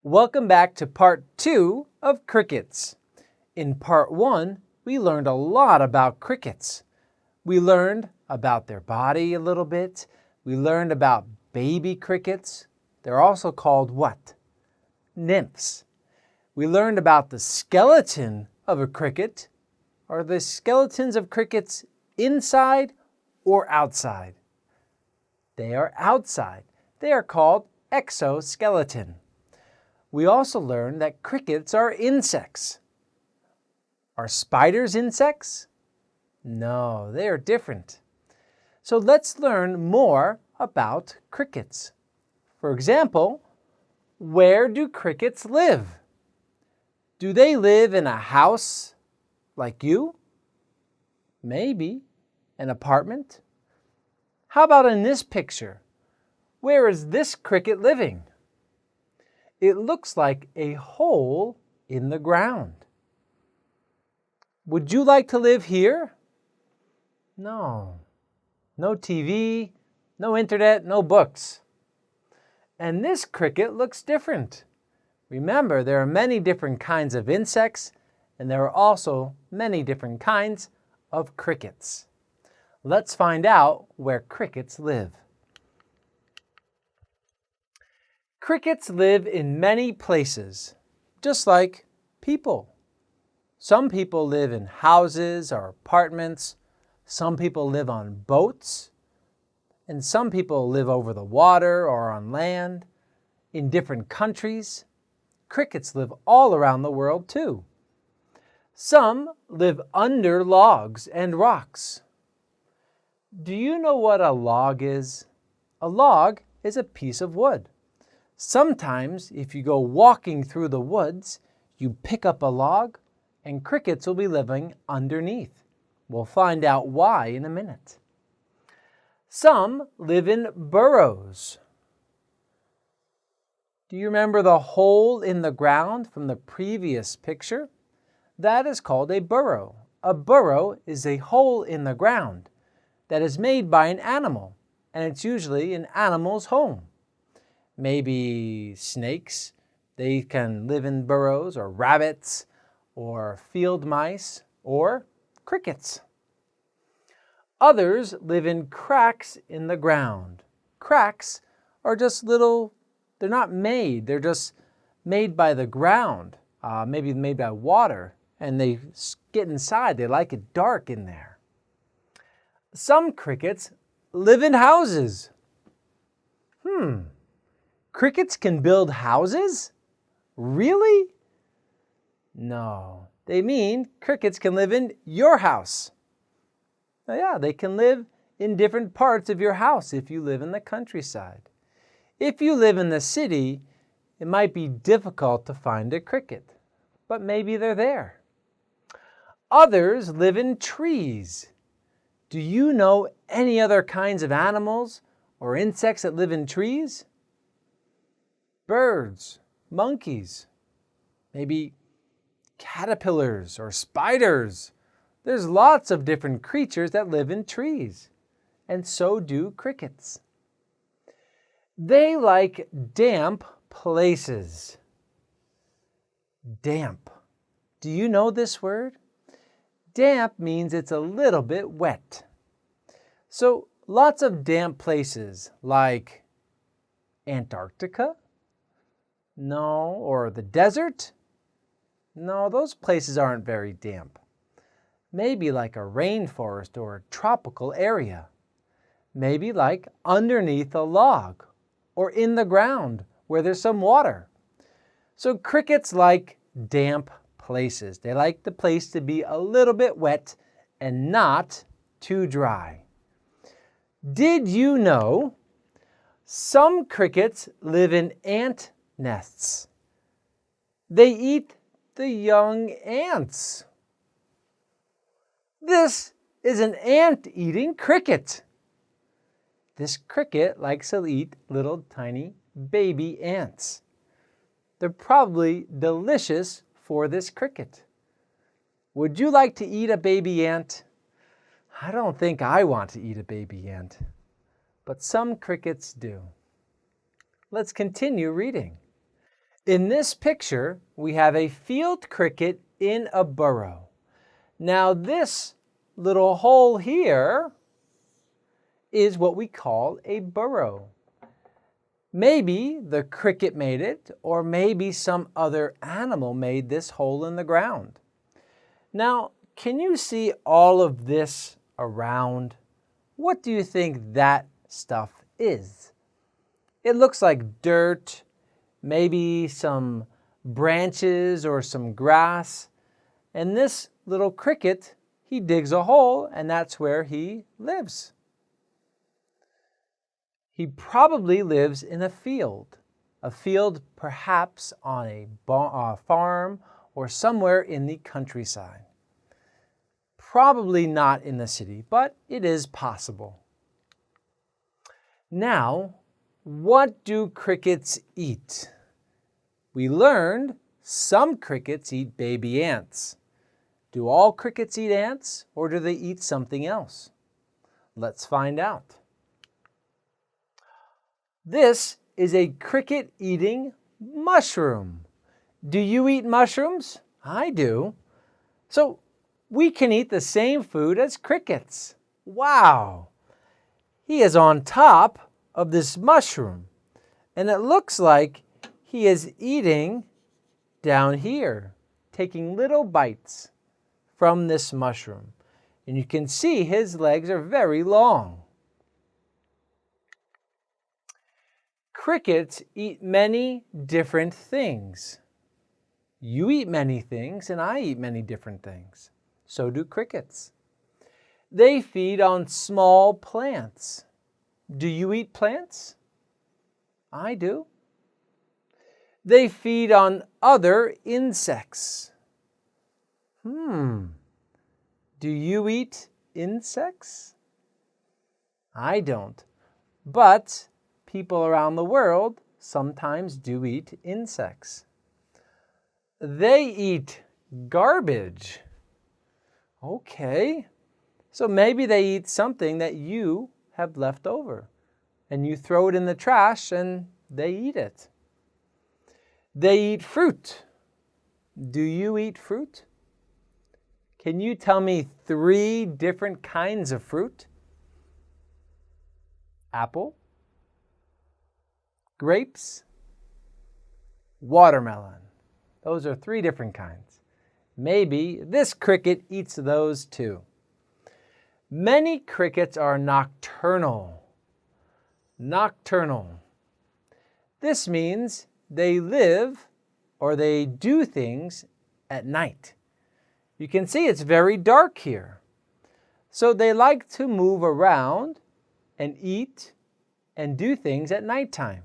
Welcome back to part 2 of crickets. In part 1, we learned a lot about crickets. We learned about their body a little bit. We learned about baby crickets. They're also called what? Nymphs. We learned about the skeleton of a cricket. Are the skeletons of crickets inside or outside? They are outside. They are called exoskeleton. We also learned that crickets are insects. Are spiders insects? No, they are different. So let's learn more about crickets. For example, where do crickets live? Do they live in a house like you? Maybe. An apartment? How about in this picture? Where is this cricket living? It looks like a hole in the ground. Would you like to live here? No. No TV, no internet, no books. And this cricket looks different. Remember, there are many different kinds of insects, and there are also many different kinds of crickets. Let's find out where crickets live. Crickets live in many places, just like people. Some people live in houses or apartments. Some people live on boats. And some people live over the water or on land. In different countries, crickets live all around the world too. Some live under logs and rocks. Do you know what a log is? A log is a piece of wood. Sometimes, if you go walking through the woods, you pick up a log and crickets will be living underneath. We'll find out why in a minute. Some live in burrows. Do you remember the hole in the ground from the previous picture? That is called a burrow. A burrow is a hole in the ground that is made by an animal, and it's usually an animal's home. Maybe snakes, they can live in burrows, or rabbits, or field mice, or crickets. Others live in cracks in the ground. Cracks are just little, they're not made, they're just made by the ground, maybe made by water, and they get inside, they like it dark in there. Some crickets live in houses. Crickets can build houses? Really? No, they mean crickets can live in your house. Now, yeah, they can live in different parts of your house if you live in the countryside. If you live in the city, it might be difficult to find a cricket, but maybe they're there. Others live in trees. Do you know any other kinds of animals or insects that live in trees? Birds, monkeys, maybe caterpillars or spiders. There's lots of different creatures that live in trees, and so do crickets. They like damp places. Damp. Do you know this word? Damp means it's a little bit wet. So lots of damp places like Antarctica? No. Or the desert? No, those places aren't very damp. Maybe like a rainforest or a tropical area. Maybe like underneath a log or in the ground where there's some water. So crickets like damp places. They like the place to be a little bit wet and not too dry. Did you know some crickets live in ant nests? They eat the young ants. This is an ant-eating cricket. This cricket likes to eat little tiny baby ants. They're probably delicious for this cricket. Would you like to eat a baby ant? I don't think I want to eat a baby ant, but some crickets do. Let's continue reading. In this picture, we have a field cricket in a burrow. Now this little hole here is what we call a burrow. Maybe the cricket made it, or maybe some other animal made this hole in the ground. Now, can you see all of this around? What do you think that stuff is? It looks like dirt, maybe some branches or some grass. And this little cricket, he digs a hole, and that's where he lives. He probably lives in a field perhaps on a farm or somewhere in the countryside. Probably not in the city, but it is possible. Now, what do crickets eat? We learned some crickets eat baby ants. Do all crickets eat ants, or do they eat something else? Let's find out. This is a cricket eating mushroom. Do you eat mushrooms? I do. So we can eat the same food as crickets. Wow! He is on top of this mushroom, and it looks like he is eating down here, taking little bites from this mushroom. And you can see his legs are very long. Crickets eat many different things. You eat many things, and I eat many different things. So do crickets. They feed on small plants. Do you eat plants? I do. They feed on other insects. Do you eat insects? I don't. But people around the world sometimes do eat insects. They eat garbage. Okay. So maybe they eat something that you have left over, and you throw it in the trash and they eat it. They eat fruit. Do you eat fruit? Can you tell me 3 different kinds of fruit? Apple, grapes, watermelon. Those are 3 different kinds. Maybe this cricket eats those too. Many crickets are nocturnal. Nocturnal. This means they live or they do things at night. You can see it's very dark here. So they like to move around and eat and do things at nighttime.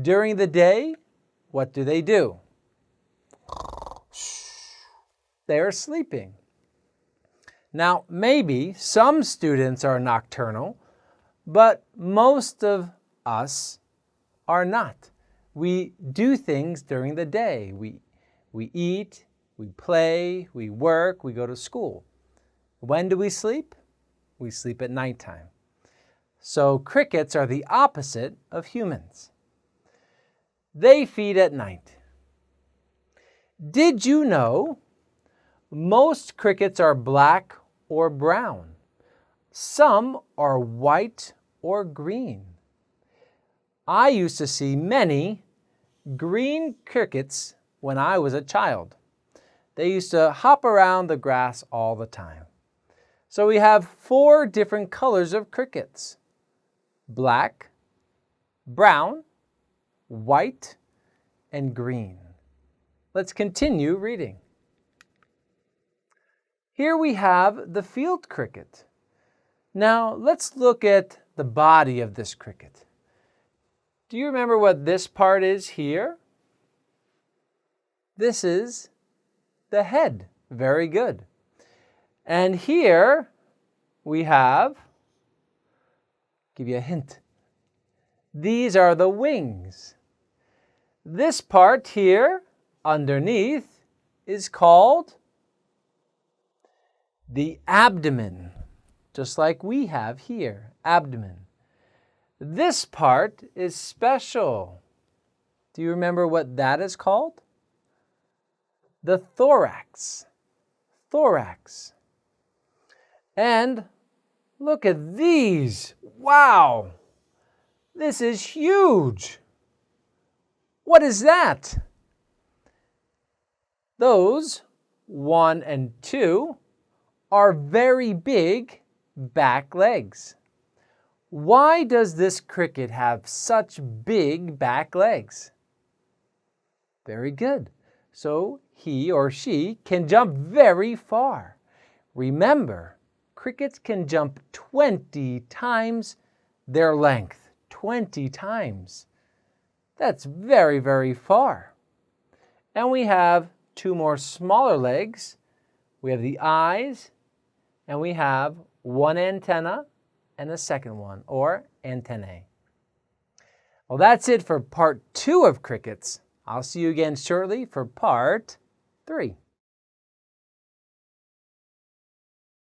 During the day, what do? They are sleeping. Now, maybe some students are nocturnal, but most of us are not. We do things during the day. We eat, we play, we work, we go to school. When do we sleep? We sleep at nighttime. So crickets are the opposite of humans. They feed at night. Did you know most crickets are black or brown? Some are white or green. I used to see many green crickets when I was a child. They used to hop around the grass all the time. So we have 4 different colors of crickets: black, brown, white, and green. Let's continue reading. Here we have the field cricket. Now let's look at the body of this cricket. Do you remember what this part is here? This is the head. Very good. And here we have, give you a hint, these are the wings. This part here underneath is called the abdomen, just like we have here, abdomen. This part is special. Do you remember what that is called? The thorax. Thorax. And look at these. Wow! This is huge. What is that? Those 1 and 2 are very big back legs. Why does this cricket have such big back legs? Very good. So he or she can jump very far. Remember, crickets can jump 20 times their length. 20 times. That's very, very far. And we have 2 more smaller legs. We have the eyes, and we have 1 antenna and a second one, or antennae. Well, that's it for part 2 of crickets. I'll see you again shortly for part 3.